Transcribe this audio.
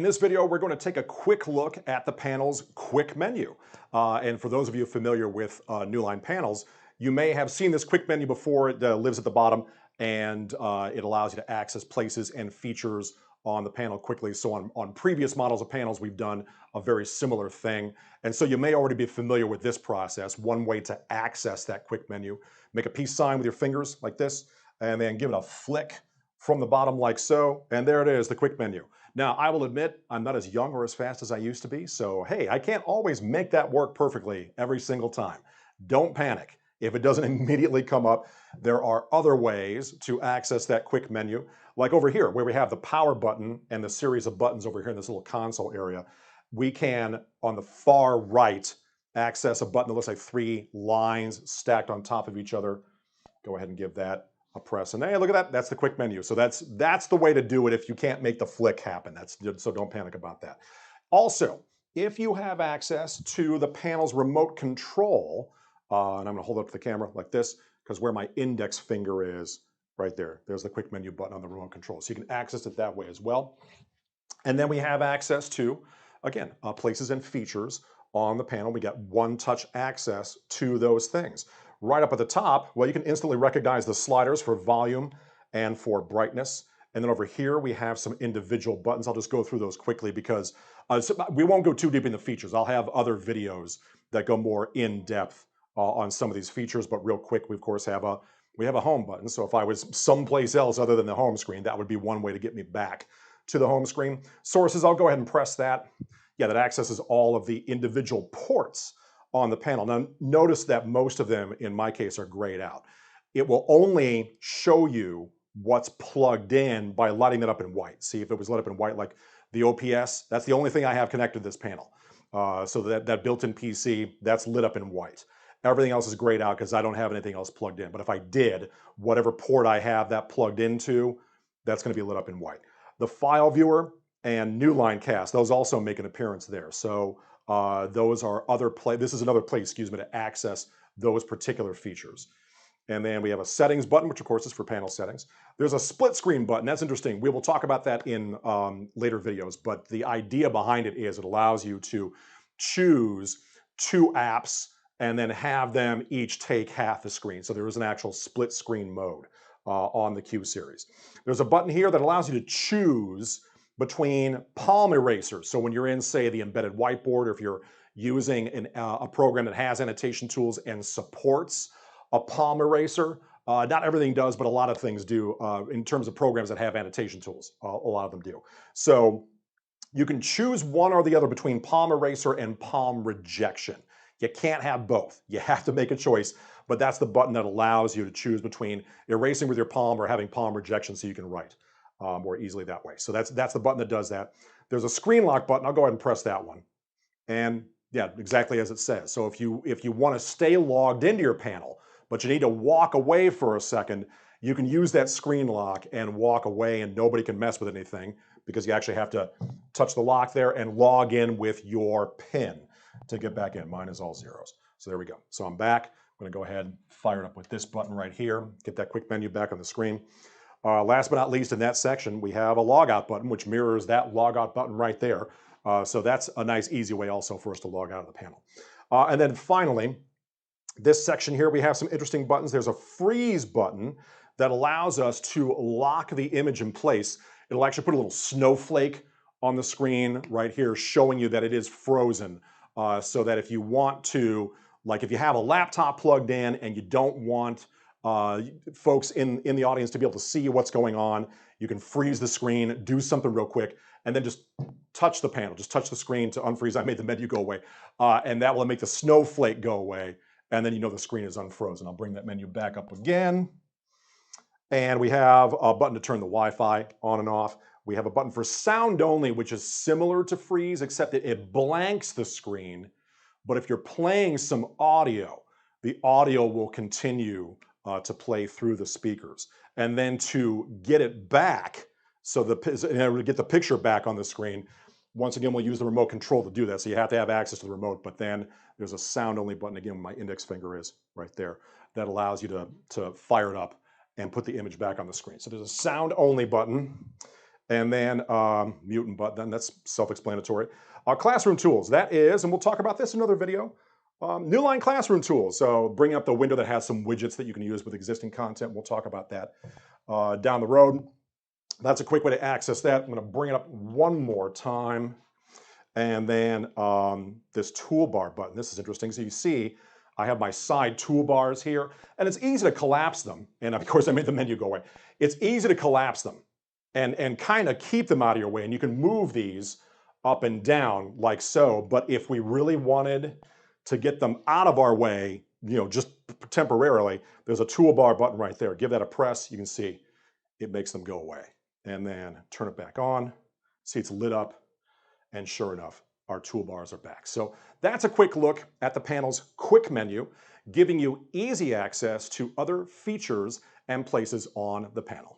in this video, we're going to take a quick look at the panel's quick menu. And for those of you familiar with newline panels, you may have seen this quick menu before. It lives at the bottom, and it allows you to access places and features on the panel quickly. So on previous models of panels, we've done a very similar thing. And so you may already be familiar with this process. One way to access that quick menu: make a peace sign with your fingers like this, and then give it a flick from the bottom like so, and there it is, the quick menu. Now, I will admit, I'm not as young or as fast as I used to be, so hey, I can't always make that work perfectly every single time. Don't panic. If it doesn't immediately come up, there are other ways to access that quick menu, like over here, where we have the power button and the series of buttons over here in this little console area. We can, on the far right, access a button that looks like 3 lines stacked on top of each other. Go ahead and give that a press, and hey, look at that, that's the quick menu. So that's the way to do it if you can't make the flick happen. So don't panic about that. Also, if you have access to the panel's remote control, and I'm gonna hold up to the camera like this, because where my index finger is, right there, there's the quick menu button on the remote control. So you can access it that way as well. And then we have access to, again, places and features on the panel. We got one-touch access to those things. Right up at the top, well, you can instantly recognize the sliders for volume and for brightness. And then over here, we have some individual buttons. I'll just go through those quickly because we won't go too deep in the features. I'll have other videos that go more in depth on some of these features, but real quick, we of course have a home button. So if I was someplace else other than the home screen, that would be one way to get me back to the home screen. Sources, I'll go ahead and press that. Yeah, that accesses all of the individual ports on the panel. Now, notice that most of them, in my case, are grayed out. It will only show you what's plugged in by lighting that up in white. See, if it was lit up in white, like the OPS, that's the only thing I have connected to this panel. So that built-in PC, that's lit up in white. Everything else is grayed out because I don't have anything else plugged in. But if I did, whatever port I have that plugged into, that's going to be lit up in white. The file viewer and newline cast, those also make an appearance there. So those are this is another place, excuse me, to access those particular features. And then we have a settings button, which of course is for panel settings. There's a split screen button. That's interesting. We will talk about that in later videos, but the idea behind it is it allows you to choose 2 apps and then have them each take half the screen. So there is an actual split screen mode on the Q series. There's a button here that allows you to choose between palm erasers. So when you're in, say, the embedded whiteboard, or if you're using a program that has annotation tools and supports a palm eraser, not everything does, but a lot of things do in terms of programs that have annotation tools. A lot of them do. So you can choose one or the other between palm eraser and palm rejection. You can't have both. You have to make a choice, but that's the button that allows you to choose between erasing with your palm or having palm rejection so you can write more easily that way. So that's the button that does that. There's a screen lock button. I'll go ahead and press that one. And yeah, exactly as it says. So if you want to stay logged into your panel, but you need to walk away for a second, you can use that screen lock and walk away and nobody can mess with anything because you actually have to touch the lock there and log in with your PIN to get back in. Mine is all zeros. So there we go. So I'm back. I'm going to go ahead and fire it up with this button right here, get that quick menu back on the screen. Last but not least, in that section, we have a logout button, which mirrors that logout button right there. So that's a nice, easy way also for us to log out of the panel. And then finally, this section here, we have some interesting buttons. There's a freeze button that allows us to lock the image in place. It'll actually put a little snowflake on the screen right here showing you that it is frozen. So that if you want to, like if you have a laptop plugged in and you don't want folks in the audience to be able to see what's going on, you can freeze the screen, do something real quick, and then just touch the panel, just touch the screen to unfreeze. I made the menu go away, and that will make the snowflake go away, and then you know the screen is unfrozen. I'll bring that menu back up again, and we have a button to turn the Wi-Fi on and off. We have a button for sound only, which is similar to freeze, except that it blanks the screen, but if you're playing some audio, the audio will continue to play through the speakers. And then to get it back, so to get the picture back on the screen, once again, we'll use the remote control to do that. So you have to have access to the remote, but then there's a sound only button, again, where my index finger is right there, that allows you to fire it up and put the image back on the screen. So there's a sound only button. And then mute and button, that's self-explanatory. Classroom tools, that is, and we'll talk about this in another video, Newline classroom tools. So bring up the window that has some widgets that you can use with existing content. We'll talk about that down the road. That's a quick way to access that. I'm going to bring it up one more time. And then this toolbar button. This is interesting. So you see, I have my side toolbars here, and it's easy to collapse them. And of course, I made the menu go away. It's easy to collapse them and kind of keep them out of your way. And you can move these up and down like so. But if we really wanted to get them out of our way, just temporarily, there's a toolbar button right there. Give that a press. You can see it makes them go away. And then turn it back on. See, it's lit up. And sure enough, our toolbars are back. So that's a quick look at the panel's quick menu, giving you easy access to other features and places on the panel.